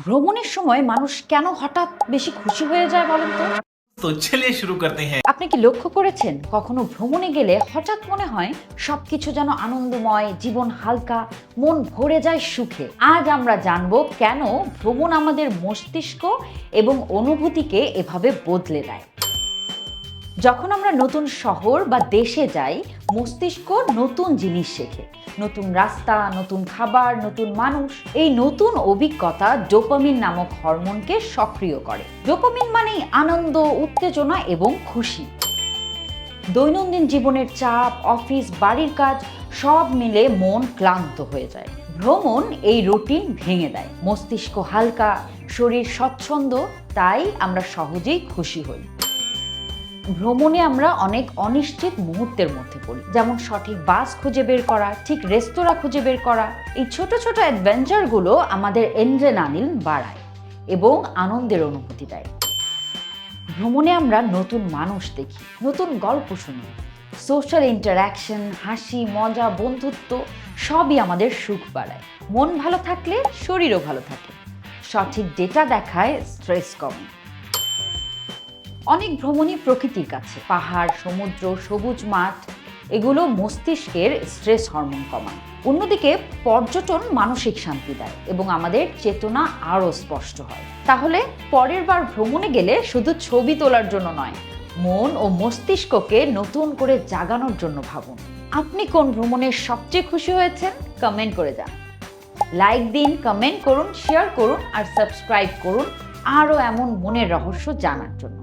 ভ্রমণের সময় মানুষ কেন হঠাৎ বেশি খুশি হয়ে যায় বলেন তো? तो चलिए शुरू करते हैं। আপনি কি লক্ষ্য করেছেন কখনো ভ্রমণে গেলে হঠাৎ মনে হয় সবকিছু যেন আনন্দময়, জীবন হালকা, মন ভরে যায় সুখে। আজ আমরা জানবো কেন ভ্রমণ আমাদের মস্তিষ্ক এবং অনুভূতিকে এভাবে বদলে দেয়। যখন আমরা নতুন শহর বা দেশে যাই, মস্তিষ্ক নতুন জিনিস শেখে, নতুন রাস্তা, নতুন খাবার, নতুন মানুষ। এই নতুন অভিজ্ঞতা ডোপামিন নামক হরমোনকে সক্রিয় করে। ডোপামিন মানেই আনন্দ, উত্তেজনা এবং খুশি। দৈনন্দিন জীবনের চাপ, অফিস, বাড়ির কাজ সব মিলে মন ক্লান্ত হয়ে যায়। ভ্রমণ এই রুটিন ভেঙে দেয়। মস্তিষ্ক হালকা, শরীর স্বচ্ছন্দ, তাই আমরা সহজেই খুশি হই। ভ্রমণে আমরা অনেক অনিশ্চিত মুহূর্তের মধ্যে পড়ি, যেমন সঠিক বাস খুঁজে বের করা, ঠিক রেস্তোরাঁ খুঁজে বের করা। এই ছোট ছোট অ্যাডভেঞ্চারগুলো আমাদের এড্রেনালিন বাড়ায় এবং আনন্দের অনুভূতি দেয়। ভ্রমণে আমরা নতুন মানুষ দেখি, নতুন গল্প শুনি। সোশ্যাল ইন্টারঅ্যাকশন, হাসি, মজা, বন্ধুত্ব সবই আমাদের সুখ বাড়ায়। মন ভালো থাকলে শরীরও ভালো থাকে। সঠিক ডেটা দেখায় স্ট্রেস কমে। অনেক ভ্রমণই প্রকৃতির কাছে, পাহাড়, সমুদ্র, সবুজ মাঠ, এগুলো মস্তিষ্কের স্ট্রেস হরমোন কমায়। অন্যদিকে পর্যটন মানসিক শান্তি দেয় এবং আমাদের চেতনা আরও স্পষ্ট হয়। তাহলে পরের বার ভ্রমণে গেলে শুধু ছবি তোলার জন্য নয়, মন ও মস্তিষ্ককে নতুন করে জাগানোর জন্য ভাবুন। আপনি কোন ভ্রমণে সবচেয়ে খুশি হয়েছেন? কমেন্ট করে যান। লাইক দিন, কমেন্ট করুন, শেয়ার করুন আর সাবস্ক্রাইব করুন আরও এমন মনের রহস্য জানার জন্য।